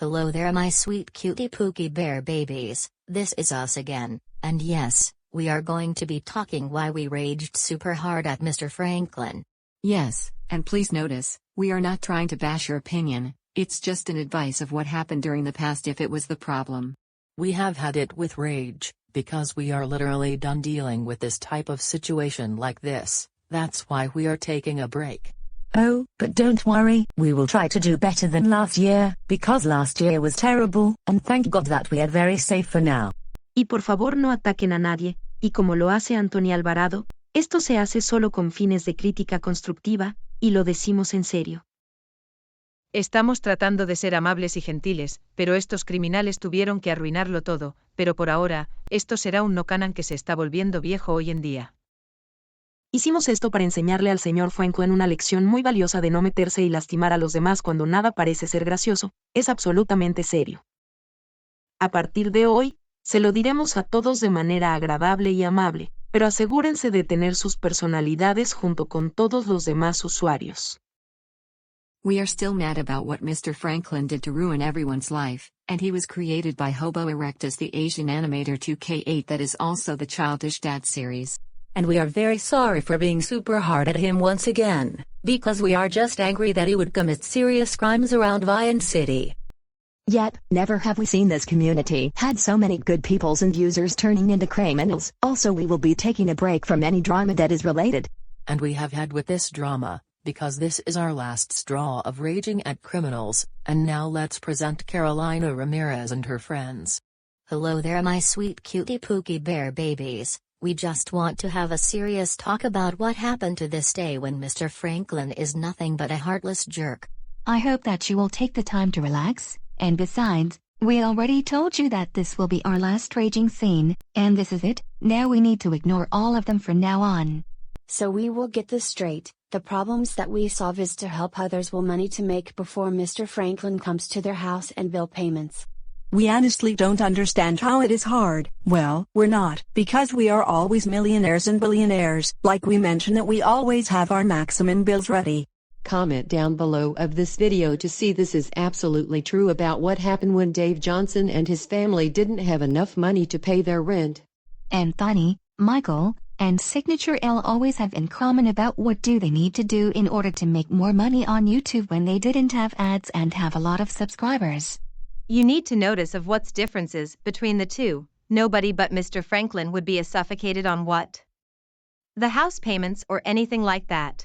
Hello there my sweet cutie pookie bear babies, this is us again, and yes, we are going to be talking why we raged super hard at Mr. Franklin. Yes, and please notice, we are not trying to bash your opinion, it's just an advice of what happened during the past if it was the problem. We have had it with rage, because we are literally done dealing with this type of situation like this, that's why we are taking a break. Oh, but don't worry, we will try to do better than last year, because last year was terrible, and thank God that we are very safe for now. Y por favor no ataquen a nadie, y como lo hace Anthony Alvarado, esto se hace solo con fines de crítica constructiva, y lo decimos en serio. Estamos tratando de ser amables y gentiles, pero estos criminales tuvieron que arruinarlo todo, pero por ahora, esto será un no canon que se está volviendo viejo hoy en día. Hicimos esto para enseñarle al señor Franklin una lección muy valiosa de no meterse y lastimar a los demás cuando nada parece ser gracioso, es absolutamente serio. A partir de hoy, se lo diremos a todos de manera agradable y amable, pero asegúrense de tener sus personalidades junto con todos los demás usuarios. We are still mad about what Mr. Franklin did to ruin everyone's life, and he was created by Hobo Erectus the Asian animator 2K8 that is also the Childish Dad series. And we are very sorry for being super hard at him once again, because we are just angry that he would commit serious crimes around Vian City. Yet, never have we seen this community had so many good peoples and users turning into criminals. Also we will be taking a break from any drama that is related. And we have had with this drama, because this is our last straw of raging at criminals, and now let's present Carolina Ramirez and her friends. Hello there my sweet cutie pookie bear babies. We just want to have a serious talk about what happened to this day when Mr. Franklin is nothing but a heartless jerk. I hope that you will take the time to relax, and besides, we already told you that this will be our last raging scene, and this is it, now we need to ignore all of them from now on. So we will get this straight, the problems that we solve is to help others with money to make before Mr. Franklin comes to their house and bill payments. We honestly don't understand how it is hard. Well, we're not, because we are always millionaires and billionaires. Like we mentioned that we always have our maximum bills ready. Comment down below of this video to see this is absolutely true about what happened when Dave Johnson and his family didn't have enough money to pay their rent. Anthony, Michael, and Signature L always have in common about what do they need to do in order to make more money on YouTube when they didn't have ads and have a lot of subscribers. You need to notice of what's differences between the two. Nobody but Mr. Franklin would be as suffocated on what? The house payments or anything like that.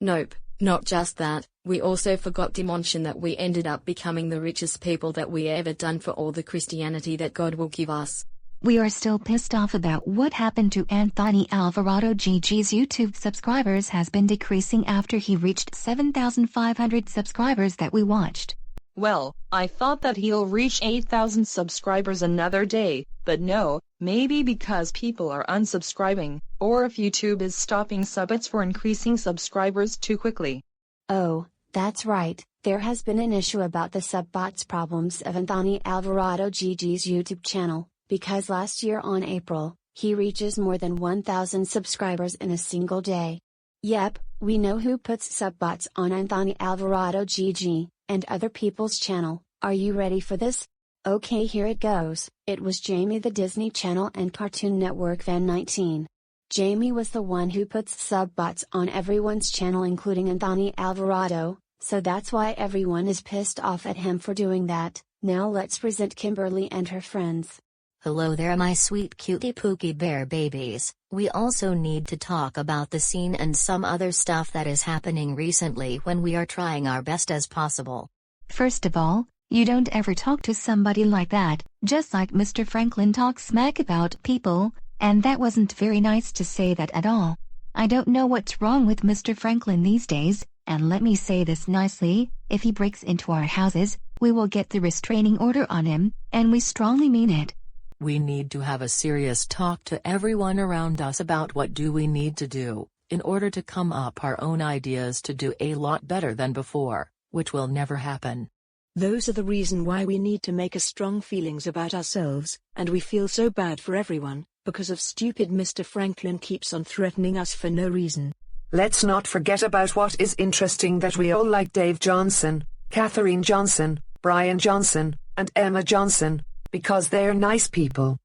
Nope, not just that, we also forgot to mention that we ended up becoming the richest people that we ever done for all the Christianity that God will give us. We are still pissed off about what happened to Anthony Alvarado GG's YouTube subscribers has been decreasing after he reached 7,500 subscribers that we watched. Well, I thought that he'll reach 8,000 subscribers another day, but no, maybe because people are unsubscribing, or if YouTube is stopping subs for increasing subscribers too quickly. Oh, that's right, there has been an issue about the subbots problems of Anthony Alvarado GG's YouTube channel, because last year on April, he reaches more than 1,000 subscribers in a single day. Yep, we know who puts subbots on Anthony Alvarado GG and other people's channel. Are you ready for this? Okay, here it goes. It was Jamie the Disney Channel and Cartoon Network Fan 19. Jamie was the one who puts subbots on everyone's channel including Anthony Alvarado, so that's why everyone is pissed off at him for doing that. Now let's present Kimberly and her friends. Hello there my sweet cutie pookie bear babies. We also need to talk about the scene and some other stuff that is happening recently when we are trying our best as possible. First of all, you don't ever talk to somebody like that, just like Mr. Franklin talks smack about people, and that wasn't very nice to say that at all. I don't know what's wrong with Mr. Franklin these days, and let me say this nicely, if he breaks into our houses, we will get the restraining order on him, and we strongly mean it. We need to have a serious talk to everyone around us about what do we need to do, in order to come up our own ideas to do a lot better than before, which will never happen. Those are the reason why we need to make a strong feelings about ourselves, and we feel so bad for everyone, because of stupid Mr. Franklin keeps on threatening us for no reason. Let's not forget about what is interesting that we all like Dave Johnson, Katherine Johnson, Brian Johnson, and Emma Johnson, because they're nice people.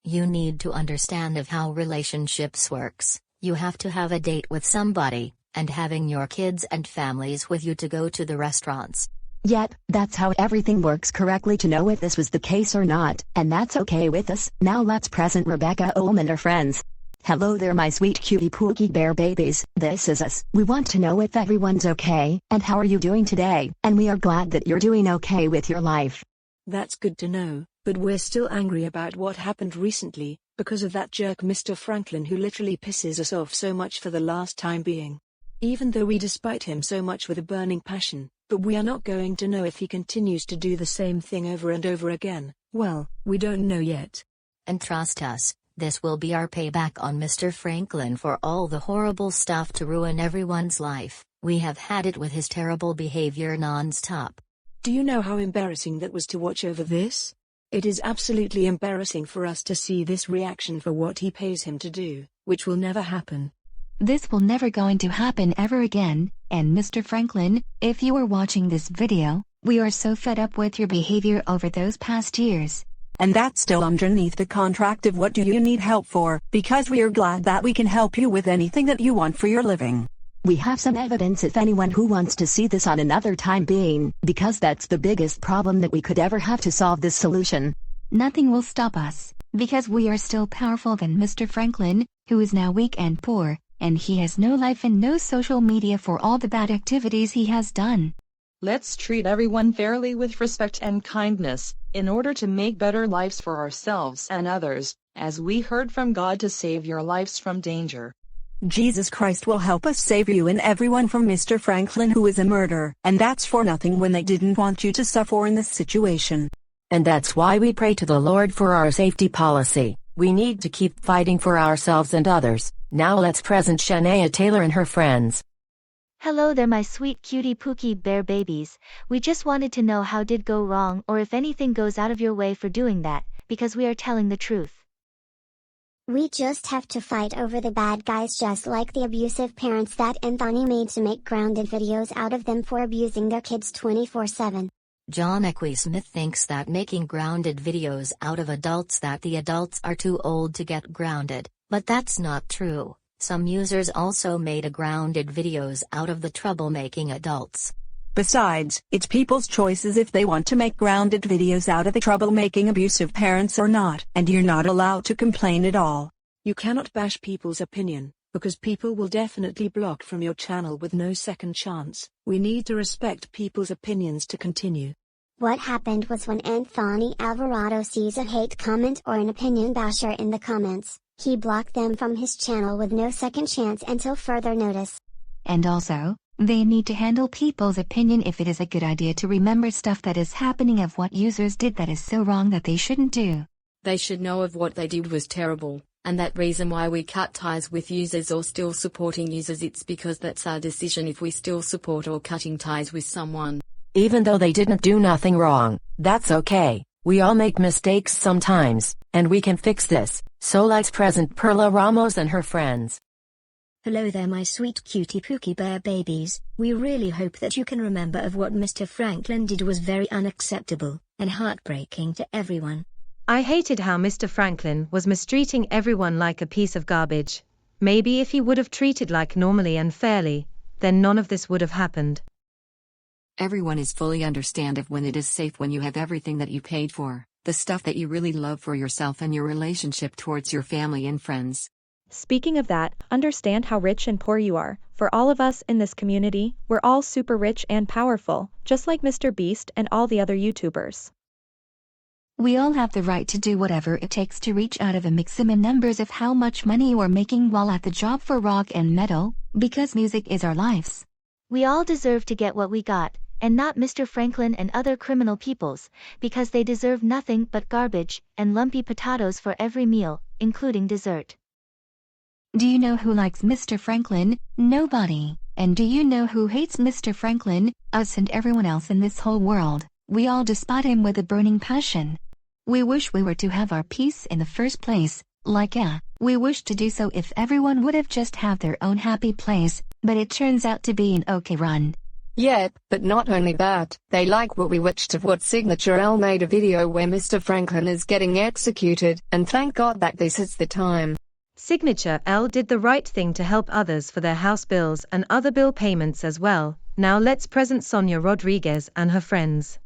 You need to understand of how relationships works. You have to have a date with somebody, and having your kids and families with you to go to the restaurants. Yep, that's how everything works correctly to know if this was the case or not, and that's okay with us. Now let's present Rebecca Ohm and her friends. Hello there my sweet cutie pookie bear babies, this is us. We want to know if everyone's okay, and how are you doing today, and we are glad that you're doing okay with your life. That's good to know, but we're still angry about what happened recently, because of that jerk Mr. Franklin who literally pisses us off so much for the last time being. Even though we despise him so much with a burning passion, but we are not going to know if he continues to do the same thing over and over again. Well, we don't know yet. And trust us, this will be our payback on Mr. Franklin for all the horrible stuff to ruin everyone's life. We have had it with his terrible behavior non-stop. Do you know how embarrassing that was to watch over this? It is absolutely embarrassing for us to see this reaction for what he pays him to do, which will never happen. This will never going to happen ever again, and Mr. Franklin, if you are watching this video, we are so fed up with your behavior over those past years. And that's still underneath the contract of what do you need help for, because we are glad that we can help you with anything that you want for your living. We have some evidence if anyone who wants to see this on another time being, because that's the biggest problem that we could ever have to solve this solution. Nothing will stop us, because we are still powerful than Mr. Franklin, who is now weak and poor, and he has no life and no social media for all the bad activities he has done. Let's treat everyone fairly with respect and kindness, in order to make better lives for ourselves and others, as we heard from God to save your lives from danger. Jesus Christ will help us save you and everyone from Mr. Franklin who is a murderer, and that's for nothing when they didn't want you to suffer in this situation. And that's why we pray to the Lord for our safety policy. We need to keep fighting for ourselves and others. Now let's present Shania Taylor and her friends. Hello there my sweet cutie pookie bear babies. We just wanted to know how did go wrong or if anything goes out of your way for doing that, because we are telling the truth. We just have to fight over the bad guys just like the abusive parents that Anthony made to make grounded videos out of them for abusing their kids 24/7. John Smith thinks that making grounded videos out of adults that the adults are too old to get grounded, but that's not true. Some users also made grounded videos out of the troublemaking adults. Besides, it's people's choices if they want to make grounded videos out of the troublemaking abusive parents or not, and you're not allowed to complain at all. You cannot bash people's opinion, because people will definitely block from your channel with no second chance. We need to respect people's opinions to continue. What happened was when Anthony Alvarado sees a hate comment or an opinion basher in the comments, he blocked them from his channel with no second chance until further notice. And also, they need to handle people's opinion if it is a good idea to remember stuff that is happening of what users did that is so wrong that they shouldn't do. They should know of what they did was terrible, and that reason why we cut ties with users or still supporting users, it's because that's our decision if we still support or cutting ties with someone. Even though they didn't do nothing wrong, that's okay. We all make mistakes sometimes, and we can fix this. So let's present Perla Ramos and her friends. Hello there my sweet cutie pookie bear babies. We really hope that you can remember of what Mr. Franklin did was very unacceptable and heartbreaking to everyone. I hated how Mr. Franklin was mistreating everyone like a piece of garbage. Maybe if he would have treated like normally and fairly, then none of this would have happened. Everyone is fully understanding when it is safe when you have everything that you paid for, the stuff that you really love for yourself and your relationship towards your family and friends. Speaking of that, understand how rich and poor you are. For all of us in this community, we're all super rich and powerful, just like Mr. Beast and all the other YouTubers. We all have the right to do whatever it takes to reach out of a maximum numbers of how much money we're making while at the job for rock and metal, because music is our lives. We all deserve to get what we got, and not Mr. Franklin and other criminal peoples, because they deserve nothing but garbage and lumpy potatoes for every meal, including dessert. Do you know who likes Mr. Franklin? Nobody. And do you know who hates Mr. Franklin? Us and everyone else in this whole world. We all despise him with a burning passion. We wish we were to have our peace in the first place. We wish to do so if everyone would have just have their own happy place, but it turns out to be an okay run. Yep, but not only that, they like what we watched of what Signature L made a video where Mr. Franklin is getting executed, and thank God that this is the time. Signature L did the right thing to help others for their house bills and other bill payments as well. Now let's present Sonia Rodriguez and her friends.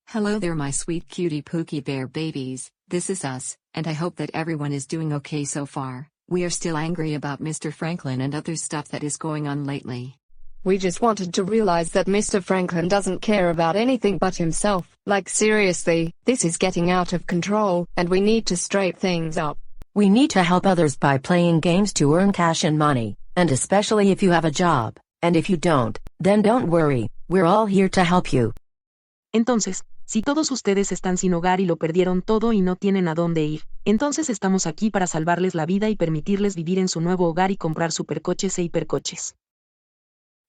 Hello there my sweet cutie pookie bear babies, this is us, and I hope that everyone is doing okay so far. We are still angry about Mr. Franklin and other stuff that is going on lately. We just wanted to realize that Mr. Franklin doesn't care about anything but himself. Like seriously, this is getting out of control, and we need to straighten things up. We need to help others by playing games to earn cash and money, and especially if you have a job, and if you don't, then don't worry, we're all here to help you. Entonces, si todos ustedes están sin hogar y lo perdieron todo y no tienen a dónde ir, entonces estamos aquí para salvarles la vida y permitirles vivir en su nuevo hogar y comprar supercoches e hipercoches.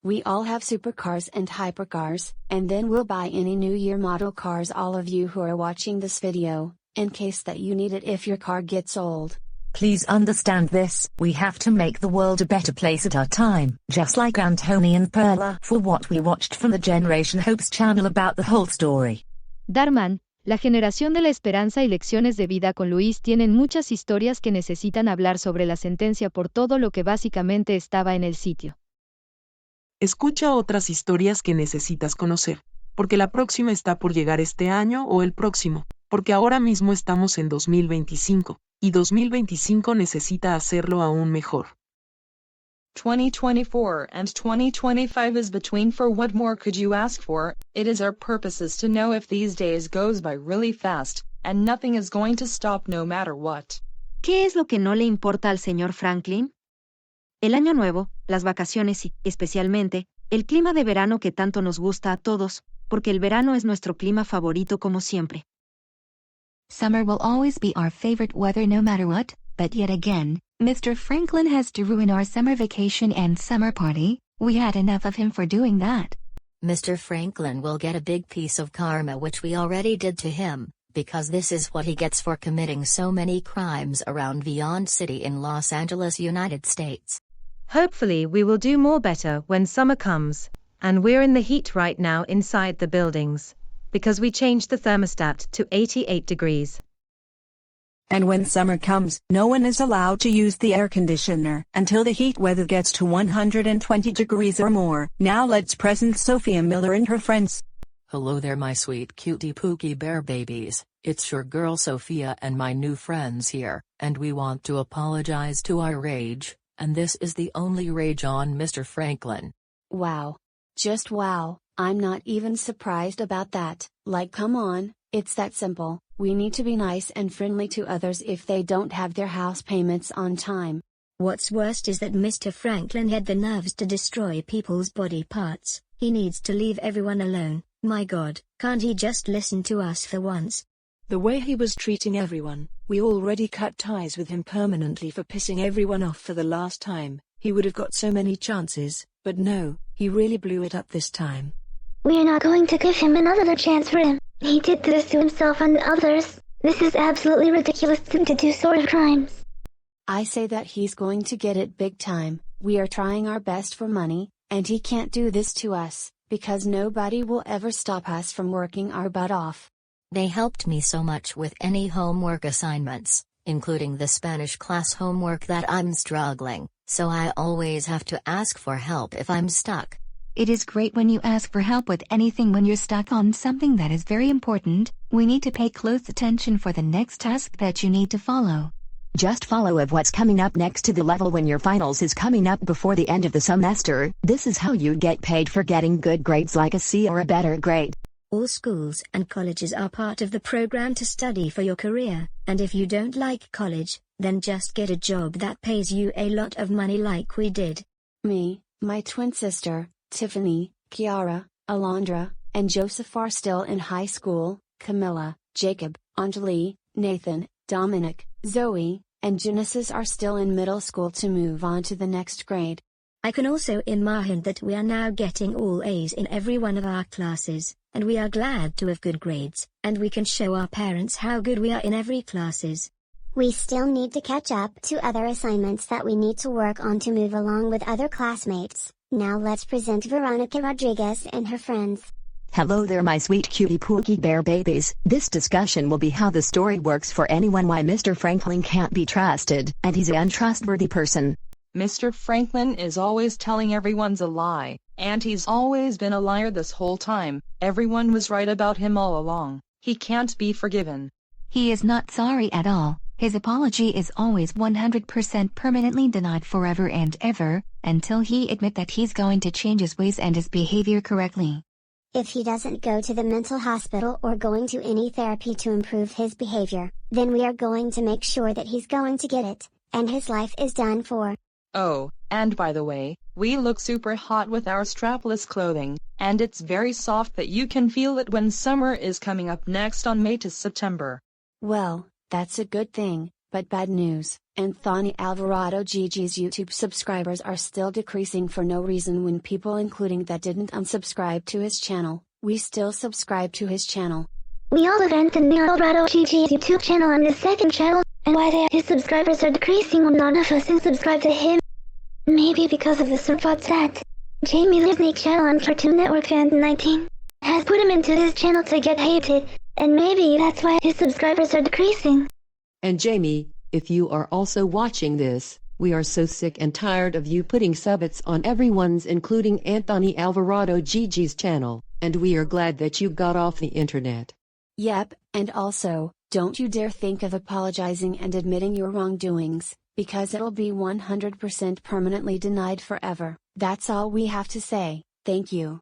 We all have supercars and hypercars, and then we'll buy any new year model cars all of you who are watching this video, in case that you need it if your car gets old. Please understand this, we have to make the world a better place at our time, just like Anthony and Perla for what we watched from the Generation Hope's channel about the whole story. Darman, la generación de la esperanza y lecciones de vida con Luis tienen muchas historias que necesitan hablar sobre la sentencia por todo lo que básicamente estaba en el sitio. Escucha otras historias que necesitas conocer, porque la próxima está por llegar este año o el próximo, porque ahora mismo estamos en 2025, y 2025 necesita hacerlo aún mejor. 2024 and 2025 is between, for what more could you ask for? It is our purposes to know if these days goes by really fast, and nothing is going to stop no matter what. ¿Qué es lo que no le importa al señor Franklin? El año nuevo, las vacaciones y, especialmente, el clima de verano que tanto nos gusta a todos, porque el verano es nuestro clima favorito como siempre. Summer will always be our favorite weather no matter what, but yet again, Mr. Franklin has to ruin our summer vacation and summer party. We had enough of him for doing that. Mr. Franklin will get a big piece of karma, which we already did to him, because this is what he gets for committing so many crimes around Beyond City in Los Angeles, United States. Hopefully we will do more better when summer comes, and we're in the heat right now inside the buildings, because we changed the thermostat to 88 degrees. And when summer comes, no one is allowed to use the air conditioner until the heat weather gets to 120 degrees or more. Now let's present Sophia Miller and her friends. Hello there my sweet cutie pookie bear babies, it's your girl Sophia and my new friends here, and we want to apologize to our rage, and this is the only rage on Mr. Franklin. Wow. Just wow, I'm not even surprised about that. Like come on, it's that simple. We need to be nice and friendly to others if they don't have their house payments on time. What's worst is that Mr. Franklin had the nerves to destroy people's body parts. He needs to leave everyone alone. My God, can't he just listen to us for once? The way he was treating everyone, we already cut ties with him permanently for pissing everyone off for the last time. He would have got so many chances, but no, he really blew it up this time. We are not going to give him another chance for him. He did this to himself and others. This is absolutely ridiculous to do sort of crimes. I say that he's going to get it big time. We are trying our best for money, and he can't do this to us, because nobody will ever stop us from working our butt off. They helped me so much with any homework assignments, including the Spanish class homework that I'm struggling, so I always have to ask for help if I'm stuck. It is great when you ask for help with anything when you're stuck on something that is very important. We need to pay close attention for the next task that you need to follow. Just follow of what's coming up next to the level when your finals is coming up before the end of the semester. This is how you get paid for getting good grades like a C or a better grade. All schools and colleges are part of the program to study for your career, and if you don't like college, then just get a job that pays you a lot of money like we did. Me, my twin sister, Tiffany, Kiara, Alondra, and Joseph are still in high school. Camilla, Jacob, Anjali, Nathan, Dominic, Zoe, and Genesis are still in middle school to move on to the next grade. I can also imagine that we are now getting all A's in every one of our classes, and we are glad to have good grades, and we can show our parents how good we are in every classes. We still need to catch up to other assignments that we need to work on to move along with other classmates. Now let's present Veronica Rodriguez and her friends. Hello there my sweet cutie pookie bear babies. This discussion will be how the story works for anyone, why Mr. Franklin can't be trusted, and he's an untrustworthy person. Mr. Franklin is always telling everyone's a lie, and he's always been a liar this whole time. Everyone was right about him all along. He can't be forgiven. He is not sorry at all. His apology is always 100% permanently denied forever and ever, until he admit that he's going to change his ways and his behavior correctly. If he doesn't go to the mental hospital or going to any therapy to improve his behavior, then we are going to make sure that he's going to get it, and his life is done for. Oh, and by the way, we look super hot with our strapless clothing, and it's very soft that you can feel it when summer is coming up next on May to September. Well, that's a good thing, but bad news. Anthony Alvarado Gigi's YouTube subscribers are still decreasing for no reason when people including that didn't unsubscribe to his channel, we still subscribe to his channel. We all have Anthony Alvarado Gigi's YouTube channel and his second channel, and why his subscribers are decreasing when none of us subscribe to him. Maybe because of the surfbots that Jamie Lisnick's channel on Cartoon Network Fan 19 has put him into his channel to get hated, and maybe that's why his subscribers are decreasing. And Jamie, if you are also watching this, we are so sick and tired of you putting subbits on everyone's including Anthony Alvarado Gigi's channel, and we are glad that you got off the internet. Yep, and also, don't you dare think of apologizing and admitting your wrongdoings, because it'll be 100% permanently denied forever. That's all we have to say, thank you.